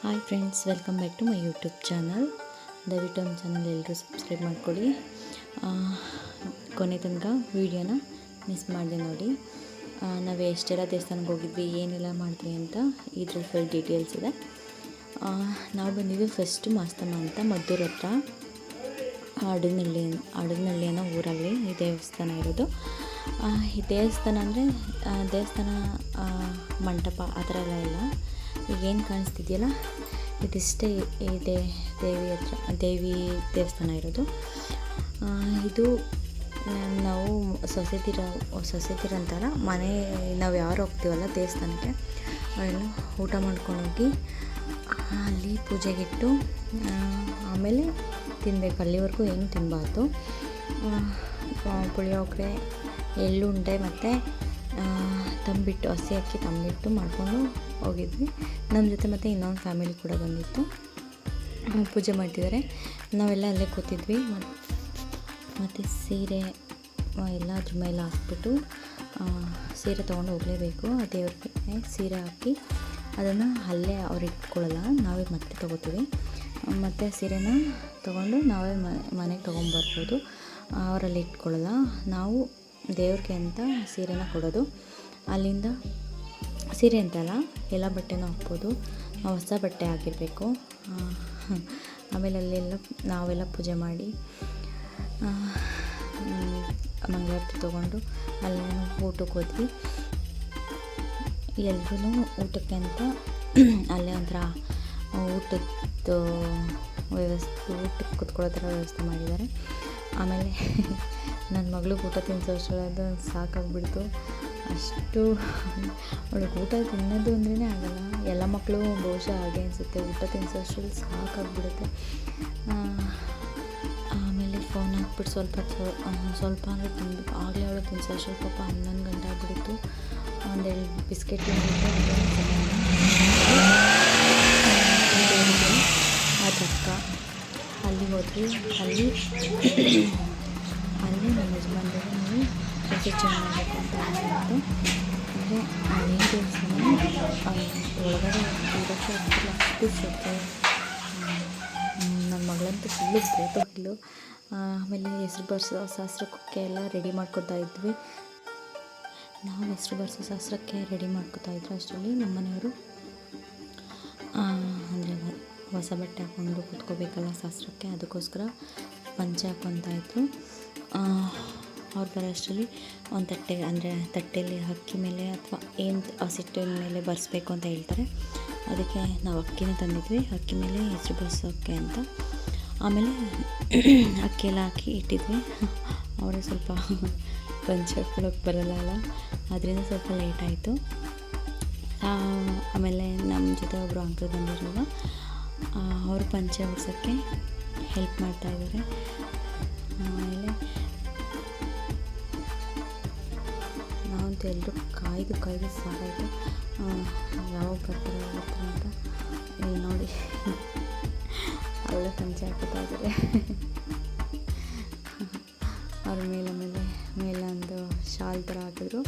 Hi friends, welcome back to my YouTube channel. ದಯವಿಟ್ಟು ನಮ್ಮ channel ಎಲ್ಲರೂ ಸಬ್ಸ್ಕ್ರೈಬ್ ಮಾಡ್ಕೊಳ್ಳಿ. ಕೊನೆ ತನಕ ವೀಡಿಯೋನ ಮಿಸ್ ಮಾಡಿದೆ ನೋಡಿ. ನಾವು ಎಷ್ಟೆಲ್ಲ ದೇವಸ್ಥಾನಕ್ಕೆ ಹೋಗಿದ್ವಿ, ಏನೆಲ್ಲ ಮಾಡಿದ್ವಿ ಅಂತ ಇದ್ರಲ್ಲಿ ಫುಲ್ ಡೀಟೇಲ್ಸ್ ಇದೆ. ನಾವು ಬಂದಿದ್ದು ಫಸ್ಟು ಮಾಸ್ತಮ್ಮ ಅಂತ ಮದ್ದೂರು ಹತ್ರ ಅಡಗನಹಳ್ಳಿ ಅನ್ನೋ ಊರಲ್ಲಿ ಈ ದೇವಸ್ಥಾನ ಇರೋದು. ಈ ದೇವಸ್ಥಾನ ಅಂದರೆ ದೇವಸ್ಥಾನ ಮಂಟಪ ಆ ಥರ ಎಲ್ಲ ಇಲ್ಲ. ಈಗೇನು ಕಾಣಿಸ್ತಿದೆಯಲ್ಲ ಇದಿಷ್ಟೇ ಇದೆ ದೇವಿ ದೇವಸ್ಥಾನ ಇರೋದು. ಇದು ನಾವು ಸೊಸೈತಿರ ಅಂತಾರ ಮನೆ ನಾವು ಯಾರು ಹೋಗ್ತೀವಲ್ಲ ದೇವಸ್ಥಾನಕ್ಕೆ ಅವರೆಲ್ಲ ಊಟ ಮಾಡ್ಕೊಂಡೋಗಿ ಅಲ್ಲಿ ಪೂಜೆಗಿಟ್ಟು ಆಮೇಲೆ ತಿನ್ನಬೇಕು. ಅಲ್ಲಿವರೆಗೂ ಏನು ತಿನ್ನಬಾರ್ದು. ಪುಳಿಯೋಗರೆ, ಎಳ್ಳುಂಡೆ ಮತ್ತು ತಂಬಿಟ್ಟು, ಹಸಿ ಅಕ್ಕಿ ತಂಬಿಟ್ಟು ಮಾಡ್ಕೊಂಡು ಹೋಗಿದ್ವಿ. ನಮ್ಮ ಜೊತೆ ಮತ್ತು ಇನ್ನೊಂದು ಫ್ಯಾಮಿಲಿ ಕೂಡ ಬಂದಿತ್ತು. ಪೂಜೆ ಮಾಡ್ತಿದ್ದಾರೆ, ನಾವೆಲ್ಲ ಅಲ್ಲೇ ಕೂತಿದ್ವಿ. ಮತ್ತು ಸೀರೆ ಎಲ್ಲ ಅದ್ರ ಮೇಲೆ ಹಾಕ್ಬಿಟ್ಟು ಸೀರೆ ತೊಗೊಂಡು ಹೋಗಲೇಬೇಕು. ಆ ದೇವ್ರಿಗೆ ಸೀರೆ ಹಾಕಿ ಅದನ್ನು ಅಲ್ಲೇ ಅವ್ರು ಇಟ್ಕೊಳ್ಳಲ್ಲ, ನಾವೇ ಮತ್ತೆ ತೊಗೋತೀವಿ. ಮತ್ತು ಸೀರೆನ ತೊಗೊಂಡು ನಾವೇ ಮನೆಗೆ ತೊಗೊಂಬರ್ಬೋದು, ಅವರಲ್ಲಿ ಇಟ್ಕೊಳ್ಳಲ್ಲ. ನಾವು ದೇವ್ರಿಗೆ ಅಂತ ಸೀರೆನ ಕೊಡೋದು. ಅಲ್ಲಿಂದ ಸೀರೆ ಅಂತಲ್ಲ, ಎಲ್ಲ ಬಟ್ಟೆನೂ ಹಾಕ್ಬೋದು, ಹೊಸ ಬಟ್ಟೆ ಆಗಿರಬೇಕು. ಆಮೇಲೆ ಅಲ್ಲೆಲ್ಲ ನಾವೆಲ್ಲ ಪೂಜೆ ಮಾಡಿ ಮಂಗಳಾರತಿ ತೊಗೊಂಡು ಅಲ್ಲಿ ಊಟಕ್ಕೆ ಹೋದ್ವಿ. ಎಲ್ರೂ ಊಟಕ್ಕೆ ಅಂತ ಅಲ್ಲೇ ಒಂಥರ ಊಟಕ್ಕೆ ಕೂತ್ಕೊಳ್ಳೋ ಥರ ವ್ಯವಸ್ಥೆ ಮಾಡಿದ್ದಾರೆ. ಆಮೇಲೆ ನನ್ನ ಮಗಳಿಗೆ ಊಟ ತಿನ್ನಿಸೋಷ್ಟರದ್ದು ಸಾಕಾಗ್ಬಿಡ್ತು. ಅಷ್ಟು ಅವಳಿಗೆ ಊಟ ತಿನ್ನೋದು ಅಂದ್ರೇ ಆಗಲ್ಲ. ಎಲ್ಲ ಮಕ್ಕಳು ಬಹುಶಃ ಹಾಗೆ ಅನಿಸುತ್ತೆ, ಊಟ ತಿನ್ನಿಸೋಷ್ಟರಲ್ಲಿ ಸಾಕಾಗ್ಬಿಡುತ್ತೆ. ಆಮೇಲೆ ಫೋನ್ ಹಾಕ್ಬಿಟ್ಟು ಸ್ವಲ್ಪ ಅಂದರೆ ತಿಂದು ಆಗಲೇ ಅವಳು ತಿನ್ನಿಸೋಷ್ಟರಲ್ಲಿ ಪಾಪ 11 ಗಂಟೆ ಆಗಿಬಿಡ್ತು. ಒಂದೆರಡು ಬಿಸ್ಕೆಟ್ ತಿಂದಿದ್ದು ಅದಕ್ಕ ಅಲ್ಲಿಗೆ ಹೋದ್ವಿ. ಅಲ್ಲಿ ನಮ್ಮ ಯಜಮಾನ್ರಿಗೆ ನಾವು ರಿಸೆಪ್ಷನ್ ಮಾಡಬೇಕು ಅಂತ ಅಂದ್ಬಿಟ್ಟು, ಅಂದರೆ ಈ ದೇವಸ್ಥಾನ ಒಳಗಡೆ ಇರೋಕ್ಕೆ ಆಗ್ತಿಲ್ಲ, ಅಷ್ಟು ಸೊಪ್ಪು. ನನ್ನ ಮಗಳಂತೂ ಫುಲ್ಲು ಬೋಟೋಗಿಲು. ಆಮೇಲೆ ಹೆಸ್ರು ಬರ್ಸೋ ಶಾಸ್ತ್ರಕ್ಕೆ ಎಲ್ಲ ರೆಡಿ ಮಾಡ್ಕೊತಾ ಇದ್ವಿ. ನಾವು ಹೆಸ್ರು ಬರ್ಸೋ ಶಾಸ್ತ್ರಕ್ಕೆ ರೆಡಿ ಮಾಡ್ಕೊತಾ ಇದ್ರು. ಅಷ್ಟರಲ್ಲಿ ನಮ್ಮ ಮನೆಯವರು ಅಂದರೆ ಹೊಸ ಬಟ್ಟೆ ಹಾಕ್ಕೊಂಡು ಕೂತ್ಕೋಬೇಕಲ್ಲ ಶಾಸ್ತ್ರಕ್ಕೆ, ಅದಕ್ಕೋಸ್ಕರ ಪಂಚೆ ಹಾಕ್ಕೊತಾಯಿದ್ರು. ಅವ್ರು ಬರೋ ಅಷ್ಟರಲ್ಲಿ ಒಂದು ತಟ್ಟೆಯಲ್ಲಿ ಅಕ್ಕಿ ಮೇಲೆ ಅಥವಾ ಏನು ಹಸಿಟ್ಟಿನ ಮೇಲೆ ಬರ್ಸ್ಬೇಕು ಅಂತ ಹೇಳ್ತಾರೆ. ಅದಕ್ಕೆ ನಾವು ಅಕ್ಕಿನ ತಂದಿದ್ವಿ, ಅಕ್ಕಿ ಮೇಲೆ ಹೆಸ್ರು ಬರ್ಸೋಕ್ಕೆ ಅಂತ. ಆಮೇಲೆ ಅಕ್ಕಿ ಎಲ್ಲ ಹಾಕಿ ಇಟ್ಟಿದ್ವಿ. ಅವರೇ ಸ್ವಲ್ಪ ಪಂಚೆ ಹಾಕ್ಕೊಳಕ್ಕೆ ಬರಲ್ಲ, ಅದರಿಂದ ಸ್ವಲ್ಪ ಲೇಟ್ ಆಯಿತು. ಆಮೇಲೆ ನಮ್ಮ ಜೊತೆ ಒಬ್ಬರು ಅಂಕಲ್ ಬಂದಿರಲ್ಲ, ಅವರು ಪಂಚೆ ಹೊಡ್ಸೋಕ್ಕೆ ಹೆಲ್ಪ್ ಮಾಡ್ತಾಯಿದ್ದಾರೆ. ಆಮೇಲೆ ನಾವಂತೂ ಎಲ್ಲರೂ ಕಾಯ್ದು ಸಾಕಾಯಿತು, ಯಾವಾಗ ಬರ್ತಾರೆ ಅಂತ. ಇಲ್ಲಿ ನೋಡಿ ಅಲ್ಲೇ ಪಂಚೆ ಹಾಕ್ತಾ ಇದ್ದಾರೆ. ಅವ್ರ ಮೇಲೆ ಒಂದು ಶಾಲ್ ಥರ ಹಾಕಿದ್ರು.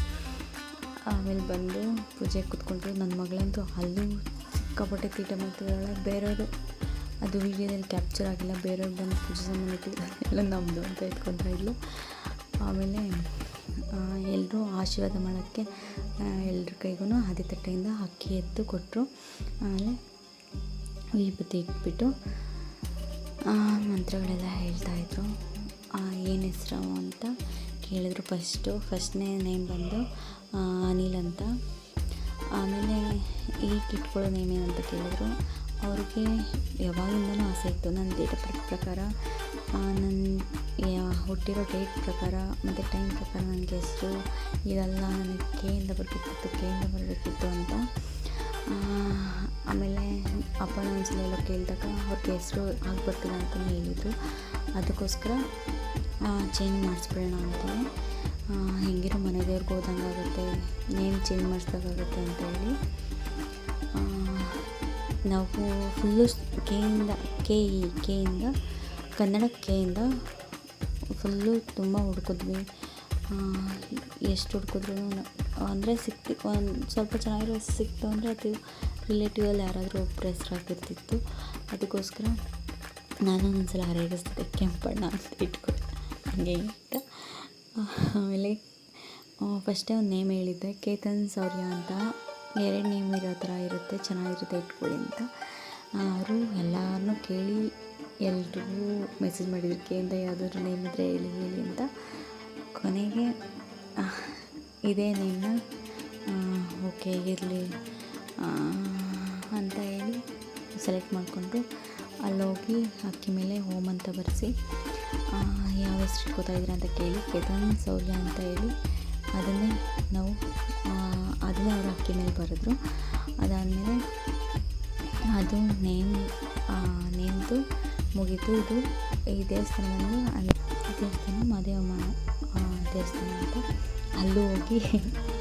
ಆಮೇಲೆ ಬಂದು ಪೂಜೆ ಕೂತ್ಕೊಂಡ್ರು. ನನ್ನ ಮಗಳಂತೂ ಅಲ್ಲೂ ಸಿಕ್ಕಾಪಟ್ಟೆ ತೀಟ ಮಾಡ್ತಿದ್ದಾಳೆ. ಬೇರೆಯವರು ಅದು ವೀಡಿಯೋದಲ್ಲಿ ಕ್ಯಾಪ್ಚರ್ ಆಗಿಲ್ಲ, ಬೇರೆಯವ್ರು ಬಂದು ಪೂಜೆ ಸಾಮಾನು ಇಟ್ಟಿದ್ದಾರೆ, ಎಲ್ಲ ನಮ್ಮದು ಅಂತ ಇಟ್ಕೊತಾ ಇದ್ಲು. ಆಮೇಲೆ ಎಲ್ಲರೂ ಆಶೀರ್ವಾದ ಮಾಡೋಕ್ಕೆ ಎಲ್ಲರ ಕೈಗೂ ಅದೇ ತಟ್ಟೆಯಿಂದ ಅಕ್ಕಿ ಎತ್ತು ಕೊಟ್ಟರು. ಆಮೇಲೆ ವಿಭೂತಿ ಇಟ್ಬಿಟ್ಟು ಮಂತ್ರಗಳೆಲ್ಲ ಹೇಳ್ತಾಯಿದ್ರು. ಏನು ಹೆಸರು ಅಂತ ಕೇಳಿದ್ರು. ಫಸ್ಟ್ನೇ ನೇಮ್ ಬಂದು ಅನಿಲ್ ಅಂತ. ಆಮೇಲೆ ಈಗ ಇಟ್ಕೊಳ್ಳೋ ನೇಮ್ ಏನಂತ ಕೇಳಿದ್ರು. ಅವ್ರಿಗೆ ಯಾವಾಗಿಂದನೂ ಆಸೆ ಇತ್ತು, ನನ್ನ ಡೇಟ್ ಆಫ್ ಬರ್ತ್ ಪ್ರಕಾರ, ನನ್ನ ಹುಟ್ಟಿರೋ ಡೇಟ್ ಪ್ರಕಾರ ಮತ್ತು ಟೈಮ್ ಪ್ರಕಾರ ನನಗೆ ಹೆಸರು ಇದೆಲ್ಲ ನನಗೆ ಕೆಯಿಂದ ಬರಬೇಕಿತ್ತು ಅಂತ. ಆಮೇಲೆ ಅಪ್ಪನ ಒಂದ್ಸಲ ಎಲ್ಲ ಕೇಳಿದಾಗ ಅವ್ರಿಗೆ ಹೆಸರು ಆಗಿ ಬರ್ತಿಲ್ಲ ಅಂತಲೇ ಹೇಳಿದ್ರು. ಅದಕ್ಕೋಸ್ಕರ ಚೇಂಜ್ ಮಾಡಿಸ್ಬಿಡೋಣ ಅಂತಲೇ, ಹೆಂಗಿರೋ ಮನೆ ದೇವ್ರಿಗೆ ಹೋದಂಗಾಗುತ್ತೆ, ನೇಮ್ ಚೇಂಜ್ ಮಾಡಿಸ್ದಾಗುತ್ತೆ ಅಂತ ಹೇಳಿ ನಾವು ಫುಲ್ಲು ಕೆಯಿಂದ ಕನ್ನಡ ಕೆಯಿಂದ ಫುಲ್ಲು ತುಂಬ ಹುಡುಕಿದ್ವಿ. ಎಷ್ಟು ಹುಡುಕಿದ್ರು ಅಂದರೆ ಒಂದು ಸ್ವಲ್ಪ ಚೆನ್ನಾಗಿರೋ ಸಿಕ್ತು ಅಂದರೆ ಅದು ರಿಲೇಟಿವಲ್ಲಿ ಯಾರಾದರೂ ಒಬ್ಬರು ಹೆಸ್ರಾಗಿರ್ತಿತ್ತು. ಅದಕ್ಕೋಸ್ಕರ ನಾನು ಒಂದೊಂದ್ಸಲ ಹರಗಿಸ್ತಿದ್ದೆ ಕೆಂಪಣ್ಣ ಅಂತ ಇಟ್ಕೊಂಡು ಹಂಗೆ ಅಂತ. ಆಮೇಲೆ ಫಸ್ಟೇ ಒಂದು ನೇಮ್ ಹೇಳಿದ್ದೆ, ಕೇತನ್ ಶೌರ್ಯ ಅಂತ. 2 ನೇಮ್ ಇರೋ ಥರ ಇರುತ್ತೆ, ಚೆನ್ನಾಗಿರುತ್ತೆ ಇಟ್ಕೊಳ್ಳಿ ಅಂತ. ಅವರು ಎಲ್ಲರನ್ನೂ ಕೇಳಿ ಎಲ್ರಿಗೂ ಮೆಸೇಜ್ ಮಾಡಿದ್ರು, ಕೇಂದ್ರ ಯಾವುದಾದ್ರು ನೇಮ್ ಇದ್ದರೆ ಹೇಳಿ ಅಂತ. ಕೊನೆಗೆ ಇದೇ ನೇಮ್ನ ಓಕೆ ಇರಲಿ ಅಂತ ಹೇಳಿ ಸೆಲೆಕ್ಟ್ ಮಾಡಿಕೊಂಡು ಅಲ್ಲೋಗಿ ಅಕ್ಕಿ ಮೇಲೆ ಓಮ್ ಅಂತ ಬರೆಸಿ ಯಾವ ಹೆಸ್ರು ಇಟ್ಕೋತಾಯಿದ್ದೀರ ಅಂತ ಕೇಳಿ ಕೇತನ್ ಶೌರ್ಯ ಅಂತ ಹೇಳಿ ಅದನ್ನೇ ಅವರು ಅಕ್ಕಿ ಮೇಲೆ ಬರೆದ್ರು. ಅದಾದಮೇಲೆ ಅದು ನೇಮ್ದು ಮುಗೀತು. ಇದು ಈ ದೇವಸ್ಥಾನ ಮಹಾದೇವ ದೇವಸ್ಥಾನ ಅಂತ ಅಲ್ಲೂ ಹೋಗಿ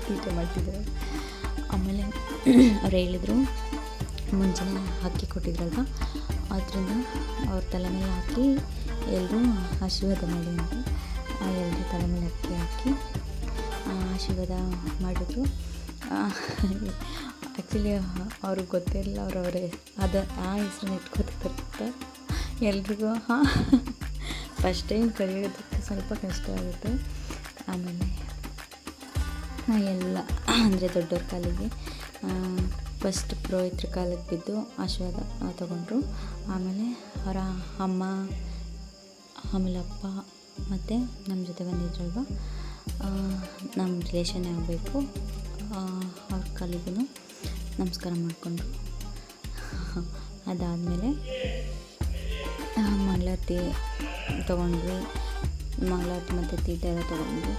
ತೀಟ ಮಾಡ್ತಿದ್ರು. ಆಮೇಲೆ ಅವ್ರು ಹೇಳಿದರು, ಮುಂಚೆನೇ ಅಕ್ಕಿ ಕೊಟ್ಟಿದ್ರಲ್ವ, ಅದರಿಂದ ಅವ್ರ ತಲೆ ಮೇಲೆ ಹಾಕಿ ಎಲ್ಲರೂ ಆಶೀರ್ವಾದ ಮಾಡಿ ಅಂತ. ಎಲ್ಲರೂ ತಲೆ ಮೇಲೆ ಅಕ್ಕಿ ಹಾಕಿ ಆಶೀರ್ವಾದ ಮಾಡಿದ್ರು. ಆ್ಯಕ್ಚುಲಿ ಅವ್ರಿಗೆ ಗೊತ್ತಿರಲಿಲ್ಲ ಅವರವರೇ ಆ ಹೆಸ್ರನ್ನ ಇಟ್ಕೋತಿರ್ತಾರೆ. ಎಲ್ರಿಗೂ ಫಸ್ಟ್ ಟೈಮ್ ಕಲಿಯೋದಕ್ಕೆ ಸ್ವಲ್ಪ ಕಷ್ಟ ಆಗುತ್ತೆ. ಆಮೇಲೆ ಎಲ್ಲ ಅಂದರೆ ದೊಡ್ಡವ್ರ ಕಾಲಿಗೆ ಫಸ್ಟ್ ಪುರೋಹಿತ್ರ ಕಾಲಿಗೆ ಬಿದ್ದು ಆಶೀರ್ವಾದ ತಗೊಂಡ್ರು. ಆಮೇಲೆ ಅವರ ಅಮ್ಮ, ಆಮೇಲೆ ಅಪ್ಪ ಮತ್ತು ನಮ್ಮ ಜೊತೆ ಬಂದಿದ್ರಲ್ವ, ನಮ್ಮ ರಿಲೇಷನ್ನೇ ಆಗಬೇಕು, ಅವ್ರ ಕಾಲಿಗೂ ನಮಸ್ಕಾರ ಮಾಡಿಕೊಂಡ್ರು. ಅದಾದಮೇಲೆ ಮಂಗಳಾರತಿ ತೊಗೊಂಡ್ವಿ. ಮಂಗಳಾರತಿ ಮತ್ತು ತೀರ್ಥ ಎಲ್ಲ ತೊಗೊಂಡ್ವಿ.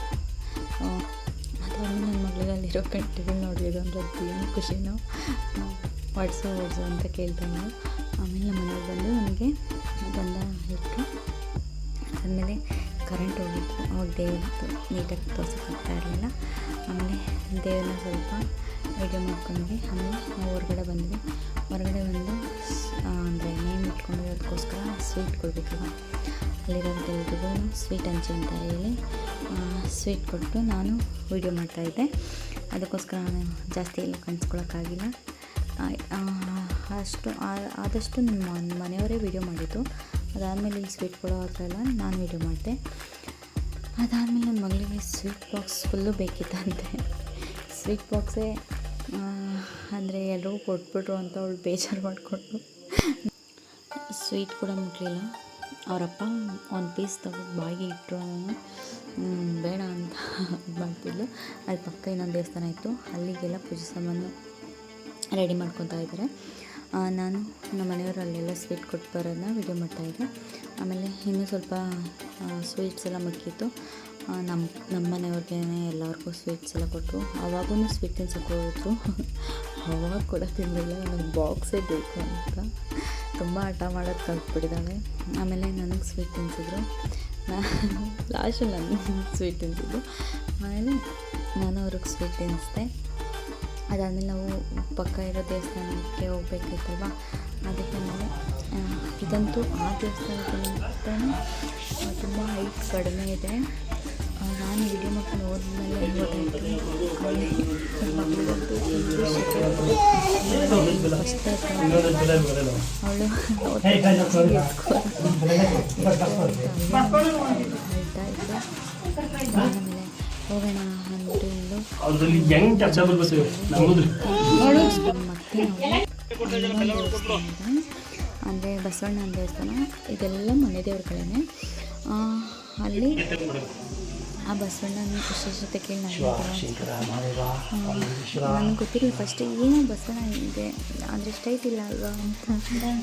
ಅದಾದಮೇಲೆ ನನ್ನ ಮಗಳಿಗಲ್ಲಿರೋ ಕಂಟಿಗಳು ನೋಡಿದ್ರು ಅಂದರೆ ಏನು ಖುಷಿನೋ, ಓಡಿಸು ಅಂತ ಕೇಳ್ತಾಯಿದ್ರು. ಆಮೇಲೆ ನಮ್ಮ ಮನೆಗೆ ಬಂದು ನನಗೆ ಗಂಧ ಇಟ್ಟರು. ಅದಾದಮೇಲೆ ಕರೆಂಟ್ ಹೋಗಿತ್ತು, ಅವಾಗ ದೇವ್ರದ್ದು ನೀಟಾಗಿ ತೋರ್ಸೋಕ್ಕಾಗ್ತಾ ಇರಲಿಲ್ಲ. ಆಮೇಲೆ ದೇವ್ರನ್ನ ಸ್ವಲ್ಪ ವಿಡಿಯೋ ಮಾಡ್ಕೊಂಡ್ವಿ. ಆಮೇಲೆ ನಾವು ಹೊರಗಡೆ ಬಂದು ಅಂದರೆ ನೇಮ್ ಇಟ್ಕೊಂಡಿರೋದಕ್ಕೋಸ್ಕರ ಸ್ವೀಟ್ ಕೊಡಬೇಕಲ್ಲ, ಅಲ್ಲಿರೋದೆಲ್ರಿಗೂ ಸ್ವೀಟ್ ಹಂಚಿ ಅಂತ ಹೇಳಿ ಸ್ವೀಟ್ ಕೊಟ್ಟು ನಾನು ವೀಡಿಯೋ ಮಾಡ್ತಾಯಿದ್ದೆ. ಅದಕ್ಕೋಸ್ಕರ ನಾನು ಜಾಸ್ತಿ ಎಲ್ಲ ಕಾಣಿಸ್ಕೊಳಕ್ಕಾಗಿಲ್ಲ. ಆದಷ್ಟು ನನ್ನ ಮನೆಯವರೇ ವೀಡಿಯೋ ಮಾಡಿದ್ದು. ಅದಾದಮೇಲೆ ಇಲ್ಲಿ ಸ್ವೀಟ್ ಕೊಡೋ ಹತ್ರ ಎಲ್ಲ ನಾನು ವೀಡಿಯೋ ಮಾಡಿದೆ. ಅದಾದಮೇಲೆ ನನ್ನ ಮಗಳಿಗೆ ಸ್ವೀಟ್ ಬಾಕ್ಸ್ ಫುಲ್ಲು ಬೇಕಿತ್ತಂತೆ. ಸ್ವೀಟ್ ಬಾಕ್ಸೇ ಅಂದರೆ ಎಲ್ಲರಿಗೂ ಕೊಟ್ಬಿಟ್ರು ಅಂತ ಅವಳು ಬೇಜಾರು ಮಾಡಿಕೊಂಡು ಸ್ವೀಟ್ ಕೂಡ ಮುಟ್ಟಲಿಲ್ಲ. ಅವರಪ್ಪ ಒಂದು ಪೀಸ್ ತಗೊಂಡು ಬಾಯಿಗೆ ಇಟ್ಟರು, ಬೇಡ ಅಂತ ಮಾಡ್ತಿದ್ಲು. ಅಲ್ಲಿ ಪಕ್ಕ ಇನ್ನೊಂದು ದೇವಸ್ಥಾನ ಇತ್ತು, ಅಲ್ಲಿಗೆಲ್ಲ ಪೂಜೆ ಸಾಮಾನು ರೆಡಿ ಮಾಡ್ಕೊತಾ ಇದ್ದಾರೆ. ನಾನು ನಮ್ಮ ಮನೆಯವರು ಅಲ್ಲೆಲ್ಲ ಸ್ವೀಟ್ ಕೊಟ್ಟು ಬರೋದನ್ನ ವೀಡಿಯೋ ಮಾಡ್ತಾಯಿದ್ದೆ. ಆಮೇಲೆ ಇನ್ನೂ ಸ್ವಲ್ಪ ಸ್ವೀಟ್ಸ್ ಎಲ್ಲ ಮುಕ್ಕಿತ್ತು. ನಮ್ಮ ಮನೆಯವ್ರಿಗೆ ಎಲ್ಲರಿಗೂ ಸ್ವೀಟ್ಸ್ ಎಲ್ಲ ಕೊಟ್ಟರು. ಅವಾಗೂ ಸ್ವೀಟ್ ತಿನ್ಸೋಕೆ ಹೋದ್ರು. ಅವಾಗ ಕೂಡ ತಿನ್ನಲಿಲ್ಲ, ನನಗೆ ಬಾಕ್ಸೇ ಬೇಕು ಅಂತ ತುಂಬ ಹಠ ಮಾಡೋದು ಕಲ್ತ್ಬಿಟ್ಟಿದ್ದಾಳೆ. ಆಮೇಲೆ ನನಗೆ ಸ್ವೀಟ್ ತಿನ್ನಿಸಿದ್ರು, ಲಾಸ್ಟಲ್ಲಿ ನನಗೆ ಸ್ವೀಟ್ ತಿನ್ನಿಸಿದ್ರು. ಆಮೇಲೆ ನಾನು ಅವ್ರಿಗೆ ಸ್ವೀಟ್ ತಿನ್ನಿಸ್ದೆ. ಅದಾದಮೇಲೆ ನಾವು ಪಕ್ಕ ಇರೋ ದೇವಸ್ಥಾನಕ್ಕೆ ಹೋಗ್ಬೇಕಿತ್ತಲ್ವ, ಅದಕ್ಕೆ ಮೇಲೆ ಇದಂತೂ ಆ ದೇವಸ್ಥಾನಕ್ಕಿಂತ ತುಂಬ ಹೈಟ್ ಕಡಿಮೆ ಇದೆ. ನಾನು ವಿಡಿಯೋ ಮಾಡ್ಕೊಂಡು ಹೋದ್ಮೇಲೆ ಗೊತ್ತಾಯಿತು. ಮಗಳಿಗಂತೂ ಫಸ್ಟ್ ಅವಳು ಆಮೇಲೆ ಹೋಗೋಣ ಅಂದ್ಬಿಟ್ಟು ಮತ್ತೆ ಅಂದರೆ ಬಸವಣ್ಣನ ದೇವಸ್ಥಾನ, ಇದೆಲ್ಲ ಮನೆ ದೇವ್ರುಗಳೇ. ಅಲ್ಲಿ ಆ ಬಸವಣ್ಣನ ವಿಶೇಷತೆ ಕೇಳಿ ನನಗೆ ಗೊತ್ತಿರಲಿಲ್ಲ. ಫಸ್ಟ್ ಏನೋ ಬಸವಣ್ಣ ಇದೆ ಅಂದರೆ ಸ್ಟ್ರೈಟ್ ಇಲ್ಲ ಅಲ್ವಾ ಅಂತ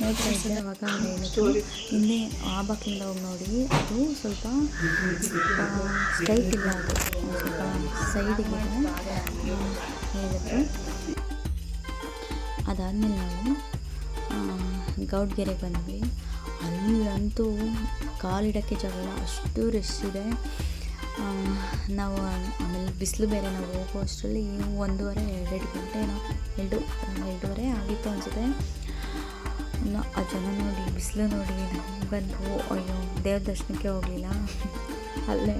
ನೋಡ್ತಾ ಇದ್ದೆ. ಅವಾಗ ಅವ್ರು ಹೇಳಿದ್ರು, ಹಿಂದೆ ಆ ಬಾಕ್ಲಿಂದ ಹೋಗಿ ನೋಡಿ, ಅದು ಸ್ವಲ್ಪ ಸ್ಟ್ರೈಟ್ ಇಲ್ಲ, ಅದು ಸ್ವಲ್ಪ ಸೈಡಿಗೆ ಹೇಳಿದ್ರು. ಅದಾದಮೇಲೆ ನಾವು ಗೌಡ್ಗೆರೆಗೆ ಬಂದ್ವಿ. ಅಲ್ಲಂತೂ ಕಾಲಿಡೋಕ್ಕೆ ಜಾಗ ಇಲ್ಲ, ಅಷ್ಟು ರಶ್ ಇದೆ. ನಾವು ಆಮೇಲೆ ಬಿಸಿಲು ಬೇರೆ, ನಾವು ಹೋಗೋ ಅಷ್ಟರಲ್ಲಿ 1:30-2 ಗಂಟೆ ಎರಡೂವರೆ ಆಗಿತ್ತು ಅನಿಸುತ್ತೆ. ಆ ಜನ ನೋಡಿ, ಬಿಸಿಲು ನೋಡಿ ನಮಗಂತೂ ಅಯ್ಯೋ ದೇವ್ರ ದರ್ಶನಕ್ಕೆ ಹೋಗಲಿಲ್ಲ. ಅಲ್ಲೇ